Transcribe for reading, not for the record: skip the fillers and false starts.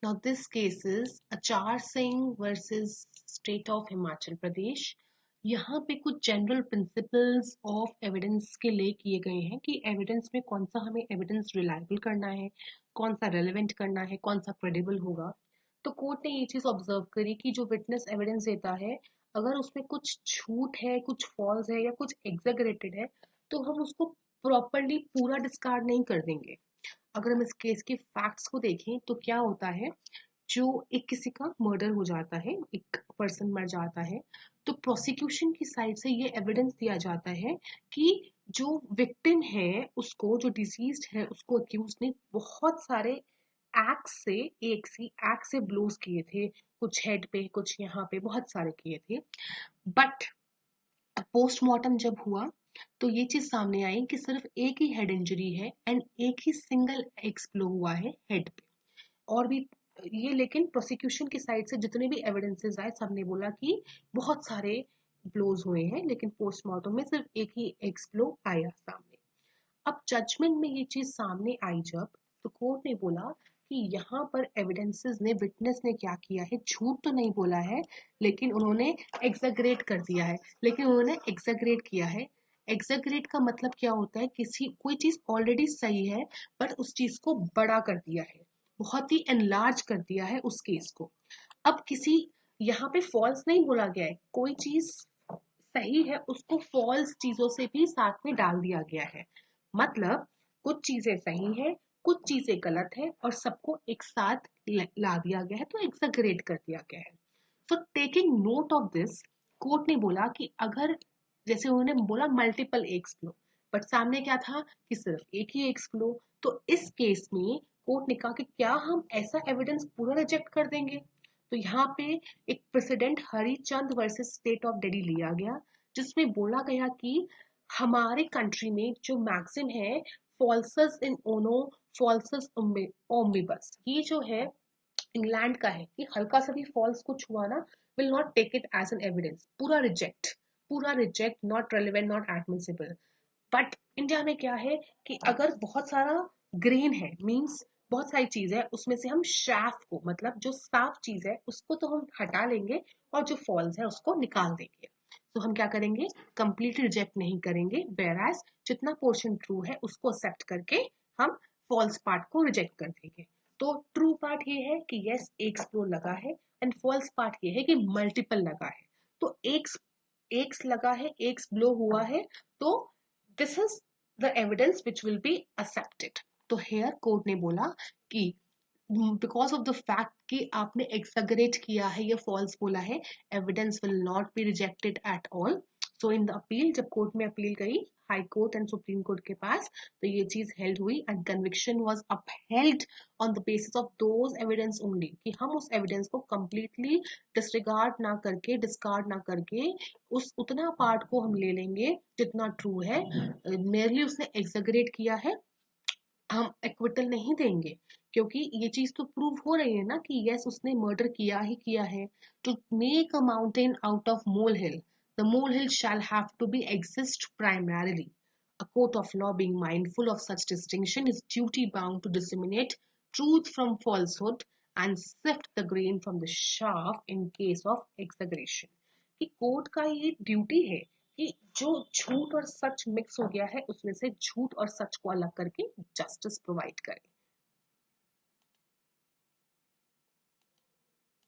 Now this case is Achar Singh versus State of Himachal Pradesh. यहाँ पे कुछ general principles of evidence के लिए किए गए हैं कि एविडेंस में कौन सा हमें एविडेंस रिलायबल करना है, कौन सा रेलेवेंट करना है, कौन सा क्रेडिबल होगा। तो कोर्ट ने ये चीज ऑब्जर्व करी कि जो विटनेस एविडेंस देता है, अगर उसमें कुछ झूठ है, कुछ फॉल्स है या कुछ एग्जैगरेटेड है, तो हम उसको प्रॉपरली पूरा डिस्कार्ड नहीं कर देंगे। अगर हम इस केस के फैक्ट्स को देखें तो क्या होता है, जो एक किसी का मर्डर हो जाता है, एक पर्सन मर जाता है, तो प्रोसिक्यूशन की साइड से ये एविडेंस दिया जाता है कि जो विक्टिम है उसको, जो डिसीज्ड है उसको अक्यूज ने बहुत सारे एक्स से, एक्स से ब्लोज किए थे, कुछ हेड पे, कुछ यहाँ पे, बहुत सारे किए थे। बट पोस्टमार्टम जब हुआ तो ये चीज सामने आई कि सिर्फ एक ही हेड इंजरी है एंड एक ही सिंगल एक्स ब्लो हुआ है हेड पे। और भी ये, लेकिन प्रोसिक्यूशन की साइड से जितने भी एविडेंसेस आए सबने बोला कि बहुत सारे ब्लोज हुए हैं, लेकिन पोस्टमार्टम में सिर्फ एक ही एक्स ब्लो आया सामने। अब जजमेंट में ये चीज सामने आई जब, तो कोर्ट ने बोला कि यहाँ पर एविडेंसेस ने, विटनेस ने क्या किया है, झूठ तो नहीं बोला है, लेकिन उन्होंने एग्जैगरेट कर दिया है। लेकिन उन्होंने एग्जैगरेट किया है। एग्जैगरेट का मतलब क्या होता है, कोई चीज ऑलरेडी सही है बट उस चीज को बड़ा कर दिया है, बहुत ही एनलार्ज कर दिया है उस केस को। अब किसी, यहाँ पे फॉल्स नहीं बोला गया है, कोई चीज सही है उसको फॉल्स चीजों से भी साथ में डाल दिया गया है। मतलब कुछ चीजें सही है, कुछ चीजें गलत है, और सबको एक साथ ला दिया गया है, तो एक्सैगरेट कर दिया गया है। तो taking note of this, court ने बोला कि अगर, जैसे उन्होंने बोला मल्टीपल एक्स फ्लो, बट सामने क्या था कि सिर्फ एक ही एक्स फ्लो, तो इस केस में कोर्ट ने कहा कि क्या हम ऐसा एविडेंस पूरा रिजेक्ट कर देंगे। तो यहाँ पे एक president Harichand versus state of Delhi लिया गया, जिसमें बोला गया कि हमारे कंट्री में जो मैक्सिम है फॉल्सस इन ओनो, फॉल्सस ओम्बिबस, ये जो है इंग्लैंड का है कि हल्का सा भी फॉल्स कुछ हुआ ना, will not take it as an evidence, पूरा reject, not relevant, not admissible. But India में क्या है कि अगर बहुत सारा ग्रेन है, मीन्स बहुत सारी चीज है, उसमें से हम शाफ को, मतलब जो साफ चीज है उसको तो हम हटा लेंगे और जो फॉल्स है उसको निकाल देंगे। तो हम क्या करेंगे, कंप्लीटली रिजेक्ट नहीं करेंगे, वेराज जितना पोर्शन ट्रू है उसको एक्सेप्ट करके हम फॉल्स पार्ट को रिजेक्ट कर देंगे। तो ट्रू पार्ट ये है कि यस एक फ्लो लगा है, एंड फॉल्स पार्ट ये है कि मल्टीपल लगा है। तो एक लगा है, एक ब्लो हुआ है, तो this is the evidence which will be accepted. तो हेयर कोर्ट ने बोला कि बिकॉज ऑफ द फैक्ट कि आपने एक्सैगरेट किया है या फॉल्स बोला है, evidence will not be rejected at all. So in the appeal, जब कोर्ट में अपील गई high court and supreme court के पास, तो ये चीज हेल्ड हुई and conviction was upheld on the basis of those evidence only, कि हम उस एविडेंस को कंप्लीटली डिसरिगार्ड ना करके, डिस्कार्ड ना करके, उस उतना पार्ट को हम ले लेंगे जितना ट्रू है। मेरली उसने एक्सैगरेट किया है, हम एक्विटल नहीं देंगे, क्योंकि ये चीज तो प्रूव हो रही है ना कि यस उसने मर्डर किया ही किया है। To make a mountain out of mole hill, the mole hill shall have to be exist primarily. A court of law being mindful of such distinction is duty bound to disseminate truth from falsehood and sift the grain from the chaff in case of exaggeration। कि court का ये duty है कि जो झूठ और सच mix हो गया है उसमें से झूठ और सच को अलग करके जस्टिस प्रोवाइड करे।